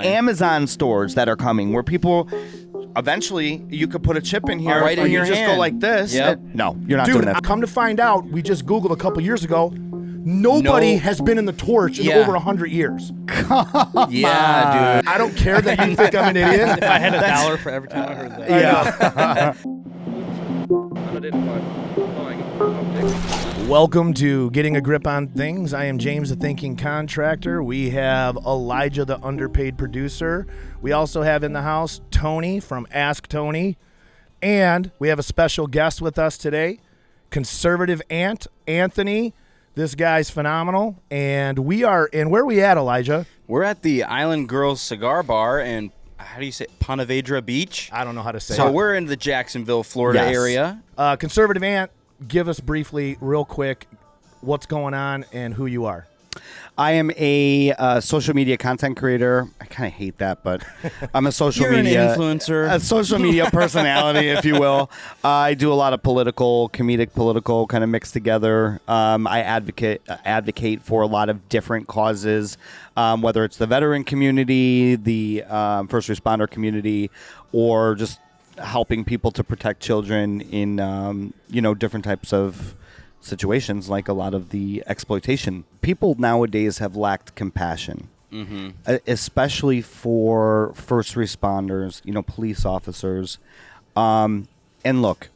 Amazon stores that are coming where people eventually you could put a chip in here right in your you just hand. go like this. Yep. No, you're not Dude, doing that. come to find out, we just Googled a couple years ago. Nobody has been in the torch in over 100 years. Yeah, dude. I don't care that you think I'm an idiot. If I had $1 for every time I heard that. Yeah. Welcome to Getting a Grip on Things. I am James, the Thinking Contractor. We have Elijah, the underpaid producer. We also have in the house Tony from Ask Tony. And we have a special guest with us today, conservative aunt Anthony. This guy's phenomenal. And we are in, where are we at, Elijah? We're at the Island Girls Cigar Bar in, how do you say it? Ponte Vedra Beach? I don't know how to say So it. we're in the Jacksonville, Florida area. Conservative aunt, give us briefly, real quick, what's going on and who you are. I am a social media content creator. I kind of hate that, but I'm a social You're media an influencer. a social media personality, if you will. I do a lot of comedic political kind of mixed together. I advocate for a lot of different causes, whether it's the veteran community, the first responder community, or just helping people to protect children in different types of situations, like a lot of the exploitation. People nowadays have lacked compassion, especially for first responders, police officers. And look,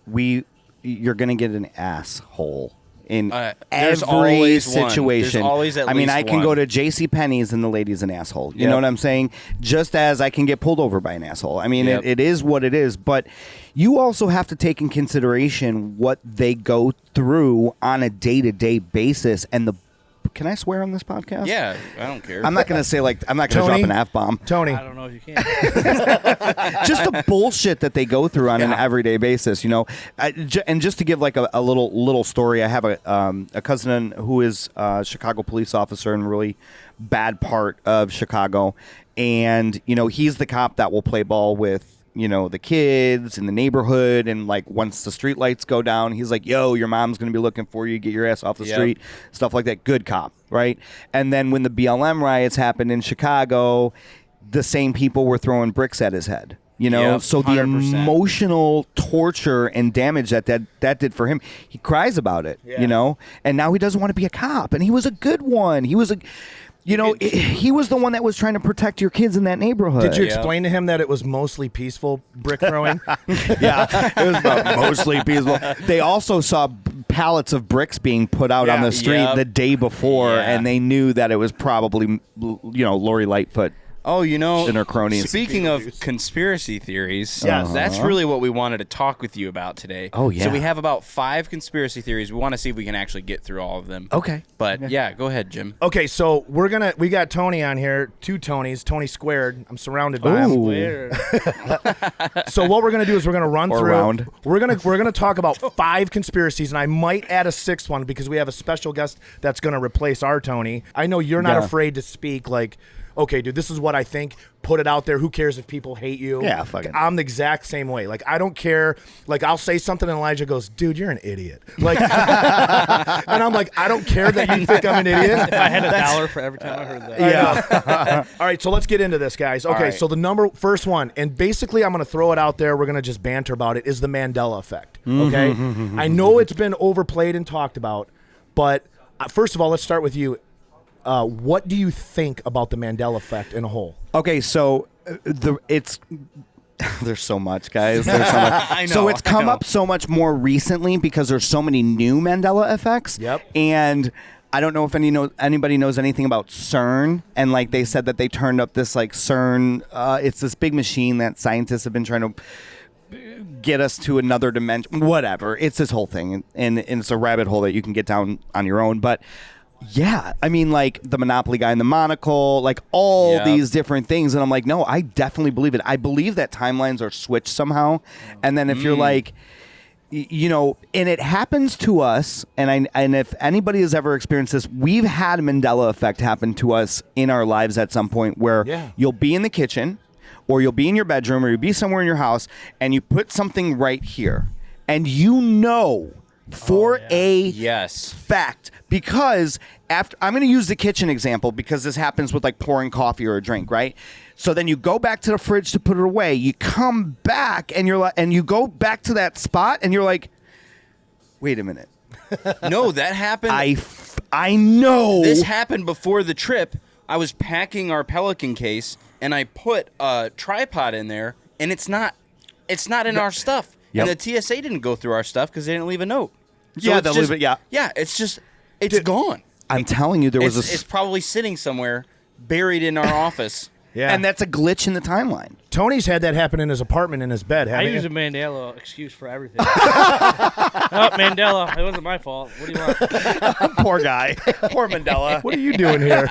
you're going to get an asshole in there's every always one. situation. There's always at I mean, least I can one. go to JCPenney's and the lady's an asshole. You know what I'm saying? Just as I can get pulled over by an asshole. I mean, it is what it is. But you also have to take in consideration what they go through on a day-to-day basis. And can I swear on this podcast? Yeah, I don't care. I'm not going to say, I'm not going to drop an F-bomb. Tony. I don't know if you can. Just the bullshit that they go through on an everyday basis, and just to give like a little story, I have a cousin who is a Chicago police officer in a really bad part of Chicago, and he's the cop that will play ball with the kids in the neighborhood, and like once the street lights go down, he's like, yo, your mom's gonna be looking for you, get your ass off the street, stuff like that. Good cop, right? And then when the BLM riots happened in Chicago, the same people were throwing bricks at his head. So the 100%. emotional torture and damage that did for him, he cries about it, and now he doesn't want to be a cop. And he was a good one. He was he was the one that was trying to protect your kids in that neighborhood. Did you explain to him that it was mostly peaceful brick throwing? Yeah, it was mostly peaceful. They also saw pallets of bricks being put out on the street the day before, and they knew that it was probably, Lori Lightfoot. Oh, and her cronies. Speaking of conspiracy theories, Yes. that's really what we wanted to talk with you about today. Oh, yeah. So we have about 5 conspiracy theories. We want to see if we can actually get through all of them. Okay. But yeah, go ahead, Jim. Okay, so we got Tony on here, 2 Tonys, Tony squared. I'm surrounded by him. Where? So what we're gonna do is we're gonna run Or through. round. We're gonna talk about 5 conspiracies, and I might add a 6th one because we have a special guest that's gonna replace our Tony. I know you're not afraid to speak like, okay, dude, this is what I think. Put it out there. Who cares if people hate you? Yeah, fuck it. I'm the exact same way. Like, I don't care. Like, I'll say something and Elijah goes, dude, you're an idiot. Like, and I'm like, I don't care that you think I'm an idiot. If I had $1 for every time I heard that. Yeah. All right, so let's get into this, guys. Okay, right. so the first one, and basically I'm going to throw it out there. We're going to just banter about it, is the Mandela effect. Okay? I know it's been overplayed and talked about, but first of all, let's start with you. What do you think about the Mandela effect in a whole? Okay, so there's so much, guys. There's so much. I know, So it's come I know. up so much more recently because there's so many new Mandela effects. Yep. And I don't know if anybody knows anything about CERN, and like they said that they turned up this like CERN. It's this big machine that scientists have been trying to get us to another dimension. Whatever. It's this whole thing, and it's a rabbit hole that you can get down on your own. But yeah, I mean, like the Monopoly guy in the monocle, like all these different things. And I'm like, no, I definitely believe it. I believe that timelines are switched somehow. And then if you're like, and it happens to us, and if anybody has ever experienced this, we've had a Mandela effect happen to us in our lives at some point where you'll be in the kitchen or you'll be in your bedroom or you'll be somewhere in your house and you put something right here and for a Yes. fact, because after I'm going to use the kitchen example because this happens with like pouring coffee or a drink, right? So then you go back to the fridge to put it away. You come back and you're like, and you go back to that spot and you're like, wait a minute. No, that happened. I know. This happened before the trip. I was packing our Pelican case, and I put a tripod in there, and it's not in our stuff. Yep. And the TSA didn't go through our stuff because they didn't leave a note. So Yeah, it's they'll just- leave it, yeah. Yeah, it's gone. I'm telling you, there was It's probably sitting somewhere buried in our office. Yeah. and that's a glitch in the timeline. Tony's had that happen in his apartment in his bed. I haven't use a you? Mandela excuse for everything. Oh, Mandela, it wasn't my fault. What do you want? Poor guy. Poor Mandela. What are you doing here?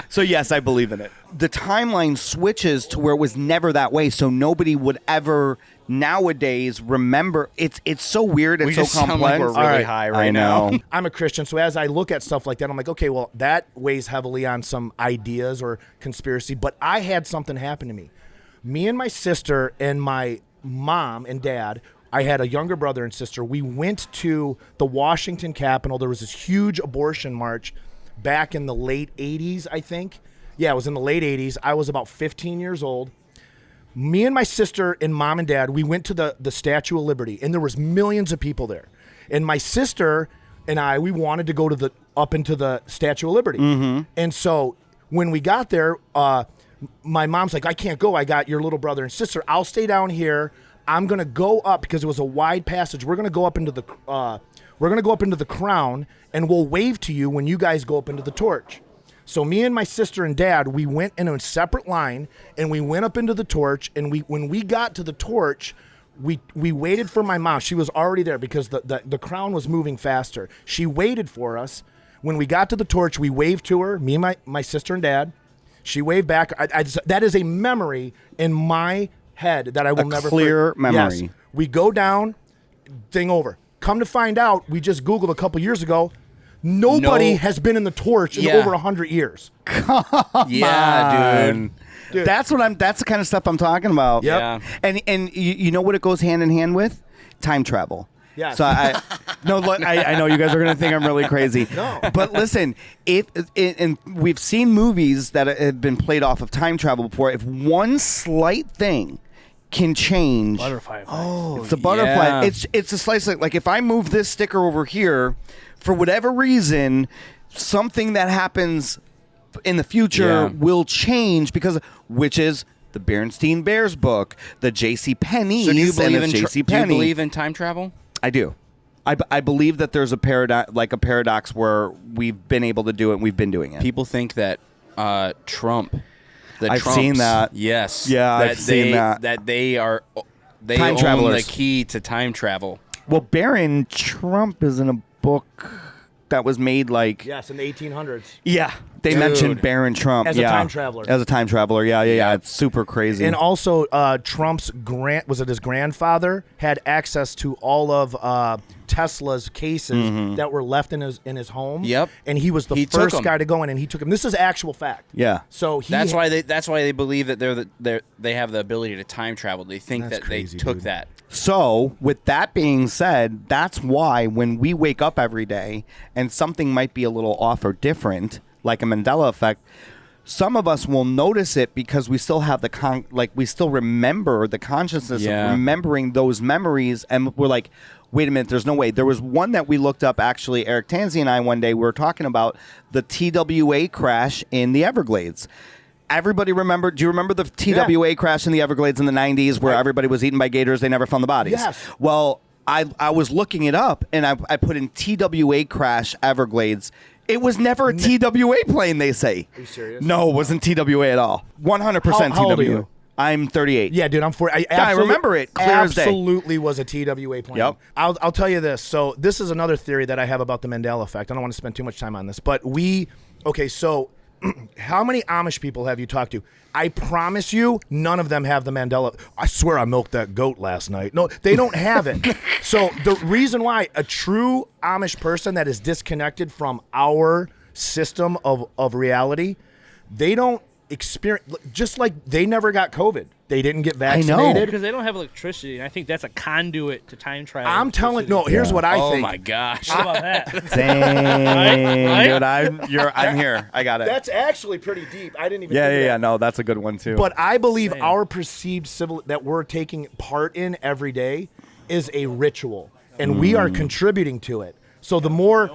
So yes, I believe in it. The timeline switches to where it was never that way, so nobody would ever nowadays remember. It's so weird. It's We so just sound complex. like we're really All right. high I right know. now. I'm a Christian, so as I look at stuff like that, I'm like, okay, well, that weighs heavily on some ideas or conspiracy, but I had something happen to me. Me and my sister and my mom and dad, I had a younger brother and sister. We went to the Washington Capitol. There was this huge abortion march back in the late 80s, I think. Yeah, it was in the late 80s. I was about 15 years old. Me and my sister and mom and dad, we went to the Statue of Liberty, and there was millions of people there. And my sister and I, we wanted to go to up into the Statue of Liberty. And so when we got there, my mom's like, I can't go. I got your little brother and sister. I'll stay down here. I'm gonna go up because it was a wide passage. We're gonna go up into the crown, and we'll wave to you when you guys go up into the torch. So me and my sister and dad, we went in a separate line, and we went up into the torch. And when we got to the torch, we waited for my mom. She was already there because the crown was moving faster. She waited for us. When we got to the torch, we waved to her. Me and my sister and dad. She waved back. That is a memory in my head that I will never clear forget. memory. Yes. We go down, thing over. Come to find out, we just Googled a couple years ago. Nobody No. has been in the torch in Yeah. over 100 years. Yeah, dude. That's the kind of stuff I'm talking about. Yep. Yeah. And you know what it goes hand in hand with? Time travel. Yes. So no, look, I know you guys are gonna think I'm really crazy. No. But listen, and we've seen movies that have been played off of time travel before. If one slight thing can change, Butterfly effect. it's a butterfly. Yeah. It's a slice of, like if I move this sticker over here, for whatever reason, something that happens in the future Yeah. will change which is the Berenstain Bears book, the J.C. Penney's, So do you and believe the in J.C. do you Penney. believe in time travel? I do. I believe that there's a paradox where we've been able to do it and we've been doing it. People think that Trump. I've Trumps, seen that. Yes. Yeah, that I've seen that. That they Time own travelers. the key to time travel. Well, Baron Trump is in a book that was made like... Yes, in the 1800s. Yeah. They Dude. mentioned Baron Trump. As a yeah. time traveler. As a time traveler, yeah. It's super crazy. And also, Trump's his grandfather had access to all of Tesla's cases that were left in his home. Yep. And he was the He took first 'em. guy to go in, and he took him. This is actual fact. Yeah. So That's why they believe that they have the ability to time travel. They think That's that crazy, they took dude. that. So, with that being said, that's why when we wake up every day and something might be a little off or different, like a Mandela effect, some of us will notice it because we still have we still remember the consciousness Yeah. of remembering those memories, and we're like, wait a minute, there's no way. There was one that we looked up, actually, Eric Tansey and I one day, we were talking about the TWA crash in the Everglades. Everybody do you remember the TWA crash in the Everglades in the 90s where everybody was eaten by gators, they never found the bodies? Yes. Well, I was looking it up, and I put in TWA crash Everglades. It was never a TWA plane, they say. Are you serious? No, it wasn't TWA at all. 100% How old are TWA. you? I'm 38. Yeah, dude, I'm 40. I remember it clear as day. Absolutely was a TWA plane. Yep. I'll tell you this. So this is another theory that I have about the Mandela effect. I don't want to spend too much time on this, but so how many Amish people have you talked to? I promise you, none of them have the Mandela. I swear I milked that goat last night. No, they don't have it. So the reason why a true Amish person that is disconnected from our system of reality, they don't experience, just like they never got COVID. They didn't get vaccinated. Because they don't have electricity, and I think that's a conduit to time travel. I'm telling, no, here's what I think. Oh my gosh. What about that? Dang, Right? dude, I'm here. I got it. That's actually pretty deep. I didn't even think of Yeah. that. No, that's a good one too. But I believe Same. our perceived civil that we're taking part in every day is a ritual, and we are contributing to it. So the more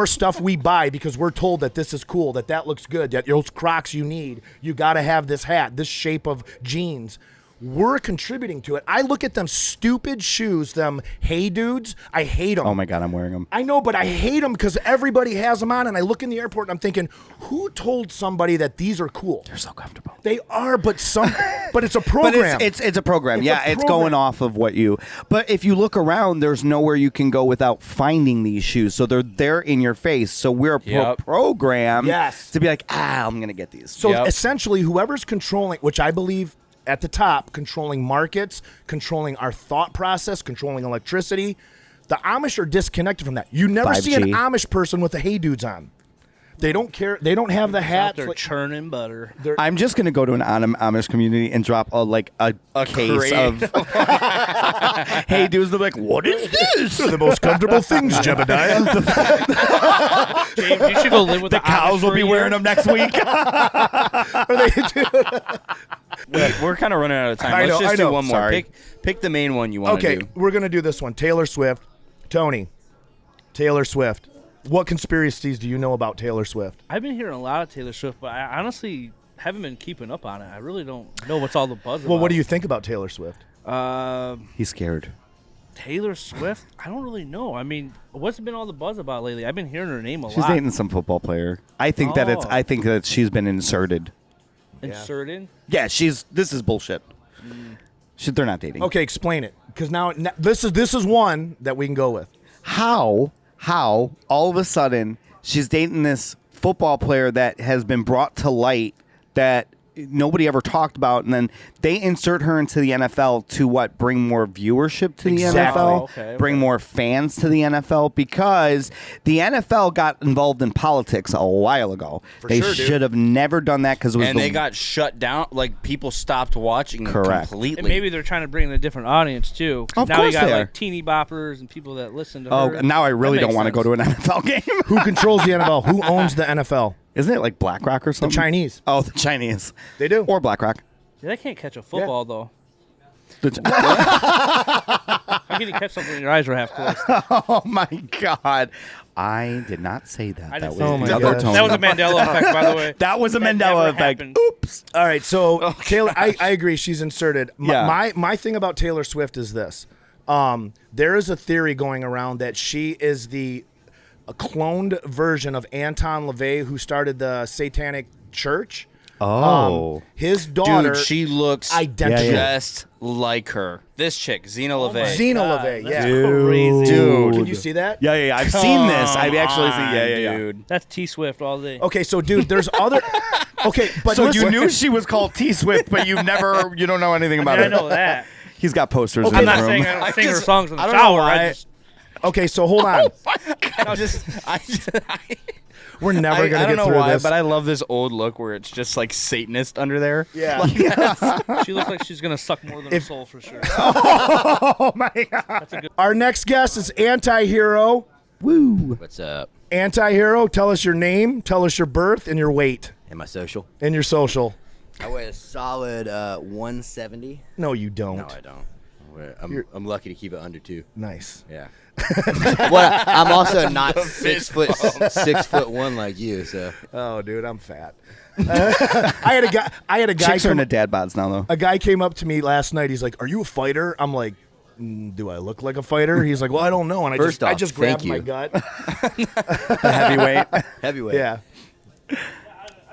stuff we buy because we're told that this is cool, that looks good, that those Crocs you need, you got to have this hat, this shape of jeans. We're contributing to it. I look at them stupid shoes, them Hey Dudes. I hate them. oh my God, I'm wearing them. I know, but I hate them because everybody has them on, and I look in the airport and I'm thinking, who told somebody that these are cool? They're so comfortable. They are, but it's a But program. it's a program. It's a Yeah, it's program. going off of what you. But if you look around, there's nowhere you can go without finding these shoes. So they're there in your face. So we're programmed Yes. to be like, I'm gonna get these. So Yep. essentially, whoever's controlling, which I believe at the top, controlling markets, controlling our thought process, controlling electricity, the Amish are disconnected from that. You never see an 5G. Amish person with the Hey Dudes on. They don't care. They don't have the Out hats. there like- churning butter. I'm just gonna go to an Amish community and drop a case crate. of Hey dudes. They're like, what is this? They're the most comfortable things, Jebediah. James, you should go live with The Amish cows will for a be year. wearing them next week. We're kind of running out of time. I Let's know, just I do know. one more. Sorry. Pick the main one you want to Okay, do. we're gonna do this one. Taylor Swift, Tony, Taylor Swift. What conspiracies do you know about Taylor Swift? I've been hearing a lot of Taylor Swift, but I honestly haven't been keeping up on it. I really don't know what's all the buzz about. Well, what do you think about Taylor Swift? He's scared. Taylor Swift? I don't really know. I mean, what's been all the buzz about lately? I've been hearing her name a She's lot. dating some football player. I think that Oh. I think that she's been inserted. Inserted? Yeah, this is bullshit. They're not dating. Okay, explain it. Because now this is one that we can go with. How all of a sudden she's dating this football player that has been brought to light that nobody ever talked about, and then they insert her into the NFL to bring more viewership to the Exactly. NFL, Okay. bring more fans to the NFL, because the NFL got involved in politics a while ago. They sure, dude. should have never done that because it was And they got shut down. Like, people stopped watching Correct. completely. And maybe they're trying to bring in a different audience, too. 'Cause Of now course you got, they like, are. teeny boppers and people that listen to Oh, her. now I really That don't makes want to go sense. to an NFL game. Who controls the NFL? Who owns the NFL? Isn't it like BlackRock or The something? Chinese. Oh, the Chinese. They do. Or BlackRock. Yeah, they can't catch a football, though. The How can you catch something when your eyes are half closed? Oh my God! I did not say that. I That didn't was say that. the Oh my other gosh. Tony. That was a Mandela effect, by the way. That was a That Mandela never effect. happened. Oops. All right, so Taylor, I agree. She's inserted. Yeah. My thing about Taylor Swift is this. There is a theory going around that she is a cloned version of Anton LaVey, who started the Satanic Church. Oh. His daughter, Dude, she looks identical. just like her. This chick, Zena LaVey. Zena God, LaVey. that's Yeah. crazy. Dude. Can you see that? Yeah. I've seen this. I've actually seen. Come Yeah. on, dude. That's T Swift all day. Okay, so dude, there's other. Okay, but So listen, you knew she was called T Swift, but you don't know anything about I her. know that. He's got posters Okay, in I'm his not room. saying I don't I sing her just- songs in the I don't know shower. why. I just Okay, so hold on. We're never I gonna don't get know through why, this. but I love this old look where it's just like Satanist under there. Yeah. she looks like she's gonna suck more than a soul for sure. Oh my God! Our next guest is Anti-Hero. Woo! What's up? Anti-Hero, tell us your name, tell us your birth, and your weight, And my social? and your social. I weigh a solid 170. No, you don't. No, I don't. I'm lucky to keep it under 2. Nice. Yeah. Well, I'm also not 6'1" like you, so. Oh, dude, I'm fat. I had a guy. Chicks are Come, into dad bods now, though. a guy came up to me last night. He's like, "Are you a fighter?" I'm like, "Do I look like a fighter?" He's like, "Well, I don't know." And First I off, just thank grabbed my you. gut. The heavyweight. Heavyweight. Yeah.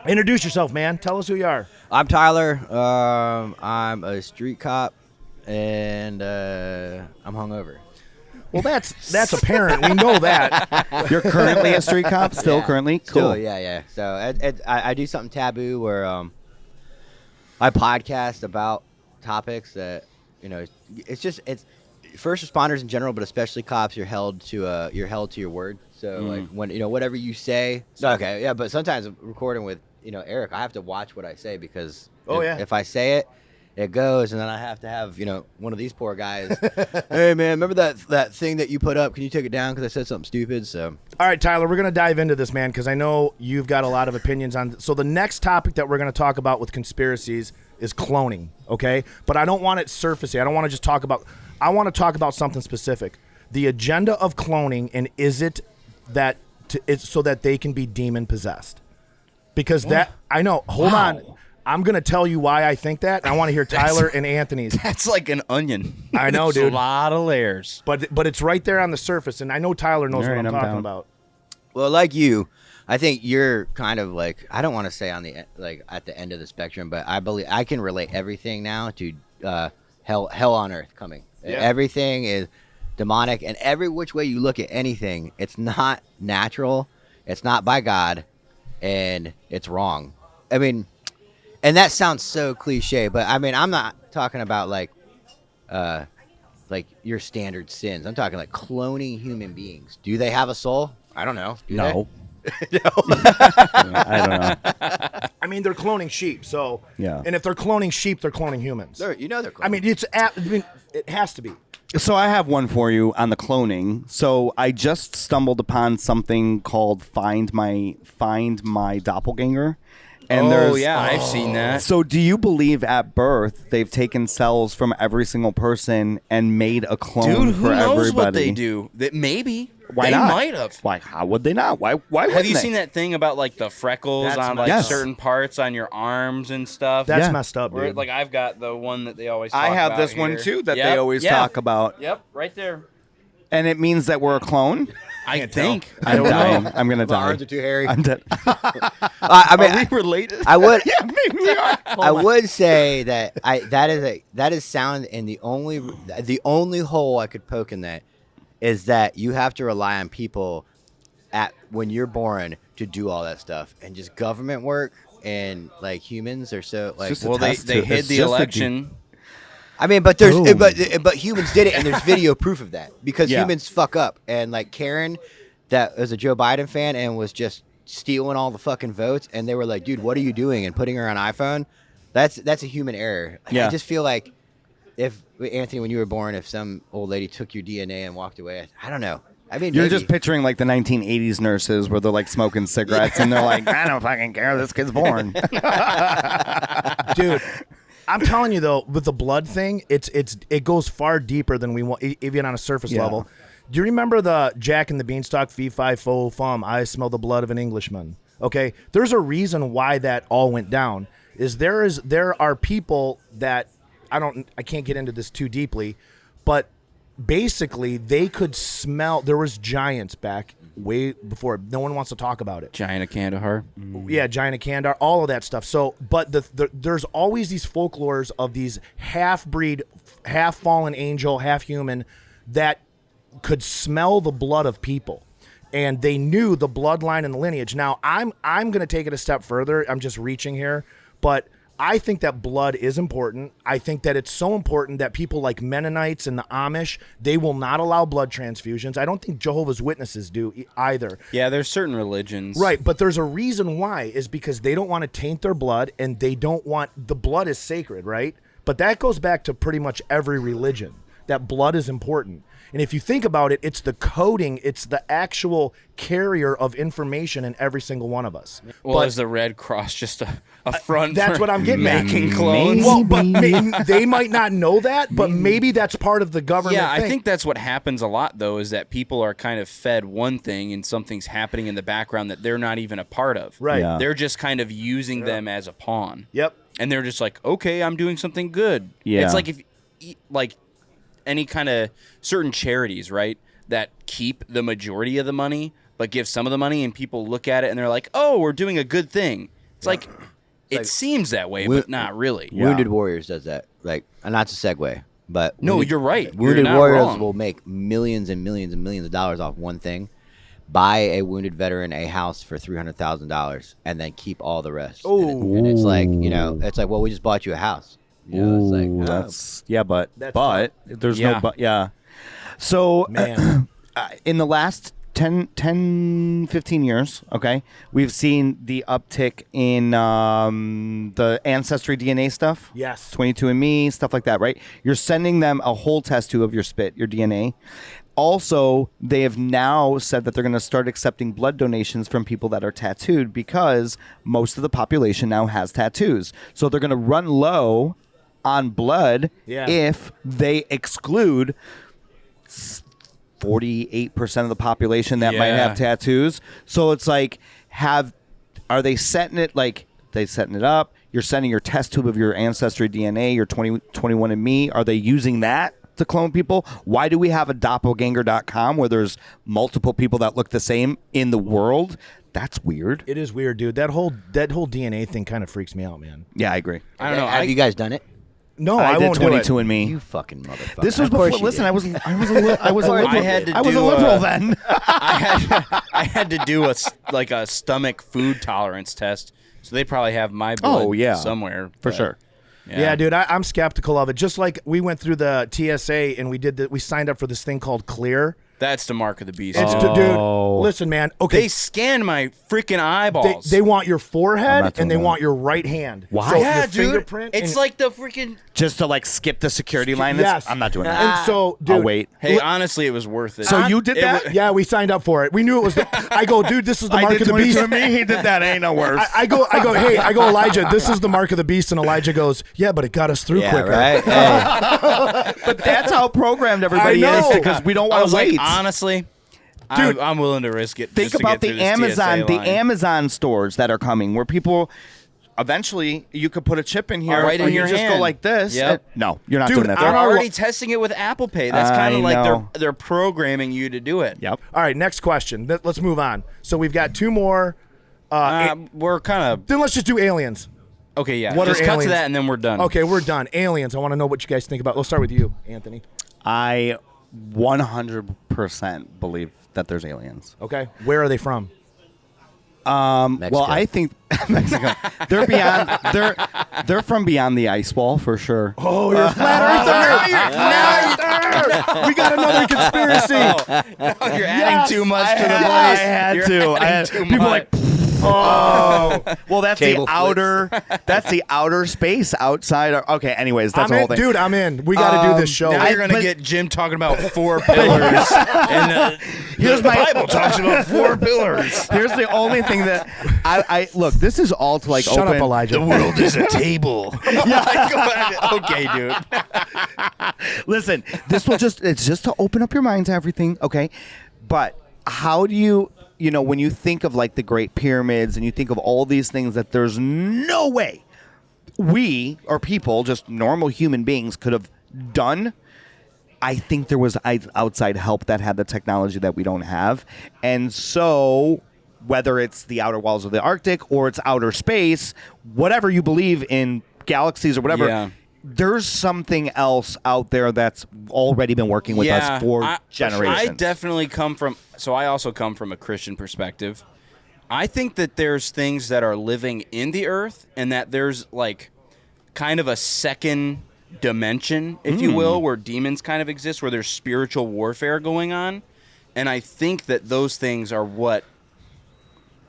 Introduce yourself, man. Tell us who you are. I'm Tyler. I'm a street cop, and I'm hungover. Well, that's apparent. We know that. You're currently a street cop. Still Yeah. currently. Still, Cool. yeah. So I do something taboo where I podcast about topics that it's first responders in general, but especially cops. You're held to your word. So like when whatever you say. Okay, yeah. But sometimes I'm recording with Eric, I have to watch what I say because Oh, if, yeah. if I say it, it goes, and then I have to have one of these poor guys. Hey man, remember that thing that you put up? Can you take it down because I said something stupid? So All right, Tyler, we're going to dive into this, man, because I know you've got a lot of opinions on. So the next topic that we're going to talk about with conspiracies is cloning, okay? But I don't want it surfacey. I don't want to just talk about. I want to talk about something specific. The agenda of cloning, and is it that it's so that they can be demon possessed? Because that I know. Hold on. I'm going to tell you why I think that. And I want to hear Tyler and Anthony's. That's like an onion. I know, It's dude. a lot of layers. But it's right there on the surface, and I know Tyler knows All what right, I'm I'm talking down. about. well, like you, I think you're kind of like I don't want to say on the at the end of the spectrum, but I believe I can relate everything now to hell on earth coming. Yeah. Everything is demonic, and every which way you look at anything, it's not natural, it's not by God, and it's wrong. I mean, and that sounds so cliche, but I mean, I'm not talking about like your standard sins. I'm talking like cloning human beings. Do they have a soul? I don't know. Do No. they? I don't know. I mean, they're cloning sheep, so Yeah. And if they're cloning sheep, they're cloning humans. They're cloning. I mean, it has to be. So I have one for you on the cloning. So I just stumbled upon something called Find My Doppelganger. And I've seen that. So do you believe at birth they've taken cells from every single person and made a clone Dude, for who knows everybody? what they do? That maybe Why they not? might have. Why? How would they not? Why? Have you seen that thing about like the freckles That's on like Yes. certain parts on your arms and stuff? That's Yeah. messed up, Where, dude. like I've got the one that they always. Talk I have about this one here. too that Yep, they always yeah. talk about, Yep, right there. and it means that we're a clone. I think. I'm dying. I'm gonna My die. arms are too hairy. I'm dead. I mean, Are we related? I would. Yeah, maybe we are. I would say that that is sound, and the only hole I could poke in that is that you have to rely on people when you're born to do all that stuff, and just government work and like humans are so like. just a Well, they test they to- hid it's the just a election. I mean, but there's Boom. but humans did it, and there's video proof of that because Yeah. humans fuck up, and like Karen, that was a Joe Biden fan and was just stealing all the fucking votes, and they were like, "Dude, what are you doing?" and putting her on iPhone. That's a human error. Yeah. I just feel like if Anthony, when you were born, if some old lady took your DNA and walked away, I don't know. I mean, You're maybe. just picturing like the 1980s nurses where they're like smoking cigarettes and they're like, I don't fucking care. This kid's born. Dude, I'm telling you though, with the blood thing, it goes far deeper than we want, even on a surface Yeah. level. Do you remember the Jack and the Beanstalk fee fi fo fum? I smell the blood of an Englishman. Okay, there's a reason why that all went down. There are people that I can't get into this too deeply, but basically they could smell. There was giants back way before. No one wants to talk about it. Giant of Kandahar. Yeah, Giant of Kandar, all of that stuff. So, but there's always these folklores of these half-breed, half-fallen angel, half-human that could smell the blood of people, and they knew the bloodline and the lineage. Now, I'm going to take it a step further. I'm just reaching here, but I think that blood is important. I think that it's so important that people like Mennonites and the Amish, they will not allow blood transfusions. I don't think Jehovah's Witnesses do either. Yeah, there's certain religions. Right, but there's a reason why, is because they don't want to taint their blood, and they don't want, the blood is sacred, right? But that goes back to pretty much every religion, that blood is important. And if you think about it, it's the coding, it's the actual carrier of information in every single one of us. Well, But is the Red Cross just a front? that's for what I'm getting at. making clones. Well, but they might not know that, but maybe that's part of the government Yeah, I thing. think that's what happens a lot, though, is that people are kind of fed one thing and something's happening in the background that they're not even a part of. Right. Yeah. They're just kind of using them as a pawn. Yep. And they're just like, okay, I'm doing something good. Yeah. It's like like any kind of certain charities, right, that keep the majority of the money but give some of the money, and people look at it and they're like, oh, we're doing a good thing. It's like, it like- seems that way, Wo- but not really. Yeah. Wounded Warriors does that. Like, not to segue, but No, you're right. You're Wounded not Warriors wrong. will make millions and millions and millions of dollars off one thing. Buy a wounded veteran a house for $300,000 and then keep all the rest. And it's like, it's like, well, we just bought you a house. It's like, Ooh, oh. that's yeah, but That's there's Yeah. no but. Yeah. So Man. in the last 15 years, okay, we've seen the uptick in the ancestry DNA stuff. Yes. 22andMe, stuff like that, right? You're sending them a whole test tube of your spit, your DNA. Also, they have now said that they're going to start accepting blood donations from people that are tattooed because most of the population now has tattoos. So they're going to run low on blood if they exclude 48% of the population that might have tattoos. So it's like, are they setting it like they setting it up? You're sending your test tube of your ancestry DNA, your 21andMe. Are they using that to clone people? Why do we have a doppelganger.com where there's multiple people that look the same in the world? That's weird. It is weird, dude. That whole DNA thing kind of freaks me out, man. Yeah, I agree. I don't know. Have you guys done it? No, I did won't do it. 22andMe. You fucking motherfucker. This was Of course before. you Listen, did. I was a liberal. I had to I was do, a liberal then. I had to do a stomach food tolerance test, so they probably have my blood somewhere For but- sure. Yeah, dude, I'm skeptical of it. Just like we went through the TSA and we signed up for this thing called Clear. That's the mark of the beast. It's dude. dude. Listen, man. Okay, They scanned my freaking eyeballs. they want your forehead not doing and they that. want your right hand. Why? So yeah, your dude. fingerprint. It's and, like the freaking. Just to like skip the security line. yes. I'm not doing that. And so, dude, I'll wait. Hey, honestly, it was worth it. So you did It that? wa- Yeah, we signed up for it. We knew it was. I go, dude. This is the I mark did of the beast. 22andMe. He did that. Ain't no worse. I go, hey, Elijah, this is the mark of the beast. And Elijah goes, yeah, but it got us through Yeah, quicker. right? Hey. But that's how programmed everybody I is know. because we don't I want was to wait. like, honestly, Dude, I'm willing to risk it. Think just to about get through the this TSA Amazon, line. Amazon stores that are coming, where people eventually you could put a chip in here, Right or in you your just go hand. like this. Yep. No, you're not Dude, doing that. They're I don't- already testing it with Apple Pay. That's kind I of like know. they're programming you to do it. Yep. all right, next question. Let's move on. So we've got two more. We're kind of Then let's just do aliens. okay. Yeah, What are just cut to aliens? that and then we're done. Okay, we're done. Aliens. I want to know what you guys think about. Let's start with you, Anthony. I 100% believe that there's aliens. Okay, where are they from? Mexico. Well, I think Mexico. They're beyond. They're from beyond the ice wall for sure. Oh, you're a flat earther. We got another conspiracy. Now you're adding too much to the place. I had You're to. adding too People much. like. Oh, well, that's Cable the outer. That's the outer space outside. Okay. Anyways, that's I'm the whole in, thing. dude. I'm in. We got to do this show. Now you're gonna but- get Jim talking about 4 pillars, and Here's the my- Bible talks about 4 pillars. Here's the only thing that I look. This is all to like Shut open. up, Elijah. world is a table. Okay, dude. Listen, this will it's just to open up your mind to everything, okay? But how do you know, when you think of like the Great Pyramids and you think of all these things that there's no way we or people, just normal human beings, could have done. I think there was outside help that had the technology that we don't have. And so whether it's the outer walls of the Arctic or it's outer space, whatever you believe in, galaxies or whatever, Yeah. there's something else out there that's already been working with us for generations. I definitely I also come from a Christian perspective. I think that there's things that are living in the earth and that there's like kind of a second dimension, if you will, where demons kind of exist, where there's spiritual warfare going on. And I think that those things are what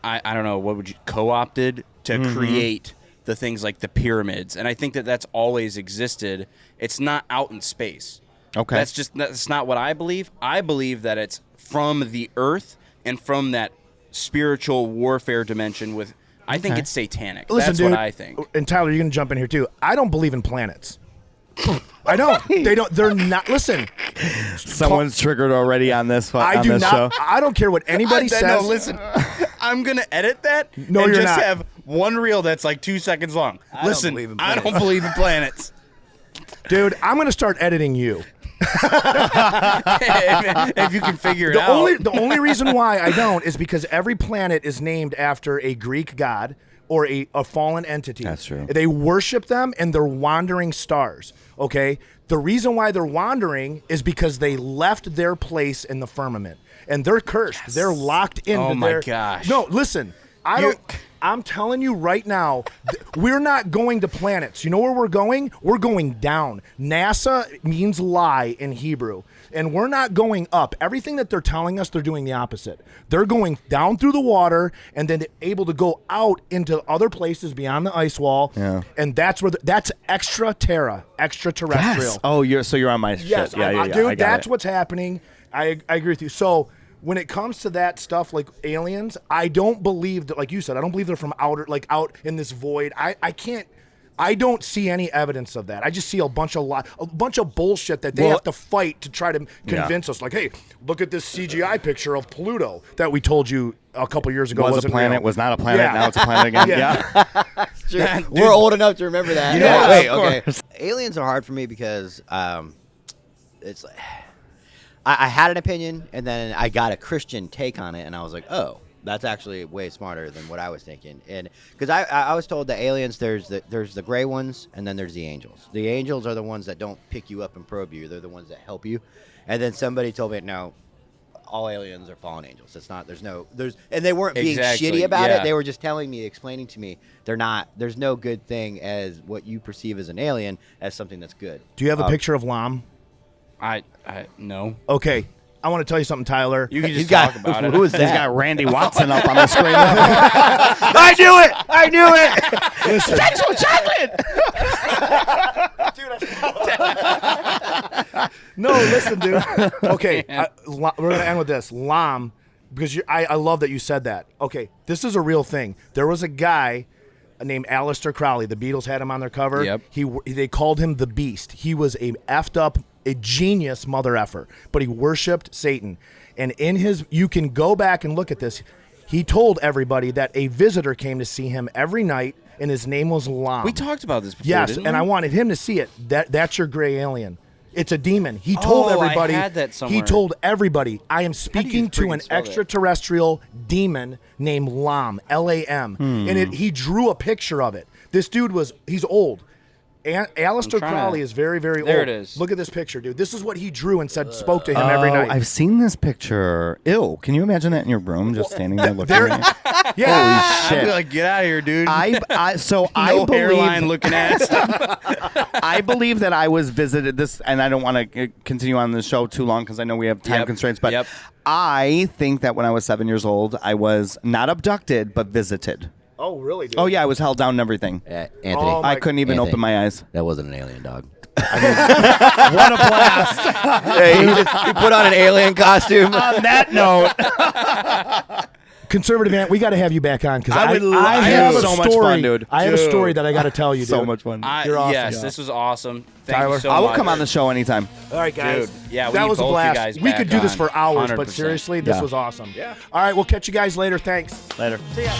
I don't know, what would you co-opted to create the things like the pyramids. And I think that that's always existed. It's not out in space. Okay. That's not what I believe. I believe that it's from the earth and from that spiritual warfare dimension with I think it's satanic. Listen, That's dude, what I think. And Tyler, you're gonna jump in here too. I don't believe in planets. I don't. They don't. They're not. Listen, Someone's triggered already on this I on do this not. show. I don't care what anybody says. No, listen. I'm gonna edit that No, and you're just not. have one reel that's like 2 seconds long. don't Listen, believe in I don't planets. believe in planets. Dude, I'm gonna start editing you. if you can figure it out. The only reason why I don't is because every planet is named after a Greek god or a fallen entity. That's true. They worship them and they're wandering stars. Okay? The reason why they're wandering is because they left their place in the firmament. And they're cursed. They're locked into Oh my their gosh. No, listen. I don't I'm telling you right now, we're not going to planets. You know where we're going? We're going down. NASA means lie in Hebrew. And we're not going up. Everything that they're telling us, they're doing the opposite. They're going down through the water and then able to go out into other places beyond the ice wall. Yeah. And that's where that's extraterrestrial. Yes. Oh, you're on my Yes, shit. Yeah, I, yeah. dude, I got that's it. what's happening. I agree with you. So when it comes to that stuff like aliens, I don't believe that, like you said, I don't believe they're from out in this void. I don't see any evidence of that. I just see a bunch of bullshit that they have to fight to try to convince us. Like, hey, look at this CGI picture of Pluto that we told you a couple years ago was a planet, real. was not a planet, Yeah. now it's a planet again. Yeah. Sure. We're old enough to remember that. Yeah, Wait, of okay. course. Aliens are hard for me because it's like I had an opinion and then I got a Christian take on it and I was like, oh, that's actually way smarter than what I was thinking. And because I was told that aliens, there's the gray ones and then there's the angels. The angels are the ones that don't pick you up and probe you. They're the ones that help you. And then somebody told me, no, all aliens are fallen angels. It's not. And they weren't being Exactly, shitty about yeah. it. They were just explaining to me, there's no good thing as what you perceive as an alien as something that's good. Do you have a picture of Lam? I no. Okay. I want to tell you something, Tyler. You can He's just got- talk about it. who is He's that? got Randy Watson up on the screen. I knew it. Listen, Sexual chocolate. no, listen, dude. Okay, we're going to end with this. Lam, because I love that you said that. Okay, this is a real thing. There was a guy named Aleister Crowley. The Beatles had him on their cover. Yep. They called him the Beast. He was a genius mother effer, but he worshipped Satan. And you can go back and look at this. He told everybody that a visitor came to see him every night, and his name was Lam. We talked about this before. Yes, didn't and we? I wanted him to see it. That's your gray alien. It's a demon. He told Oh, I everybody. had that He somewhere. told everybody, I am speaking to freaking an spell that? extraterrestrial demon named Lam, Lam. And he drew a picture of it. This dude he's old. Aleister trying Crowley to- is very, very There old. it is. Look at this picture, dude. This is what he drew and spoke to him every night. I've seen this picture. Ew. Can you imagine that in your room, just standing there looking at me? yeah. I'd Shit. be like, get out of here, dude. I no hairline believe looking ass. I believe that I was visited this, and I don't want to continue on the show too long because I know we have time Yep, constraints. But yep. I think that when I was 7 years old, I was not abducted but visited. Oh, really, dude? Oh yeah, I was held down and everything. Anthony, Oh, I couldn't even Anthony. open my eyes. that wasn't an alien, dog. What a blast! Hey, you put on an alien costume. On that note, Conservative Ant, we got to have you back on because I would love- I I have had a so much story. fun, dude. I have a Dude. story that I got to tell you, dude. so much fun. You're awesome. Yes, Yeah. this was awesome. Thank Tyler, you so I will much. come on the show anytime. All right, guys. Dude, yeah, we that need was a both you blast. guys We back could do this on, for hours, but 100%. seriously, this Yeah. was awesome. Yeah. All right, we'll catch you guys later. Thanks. Later. See ya.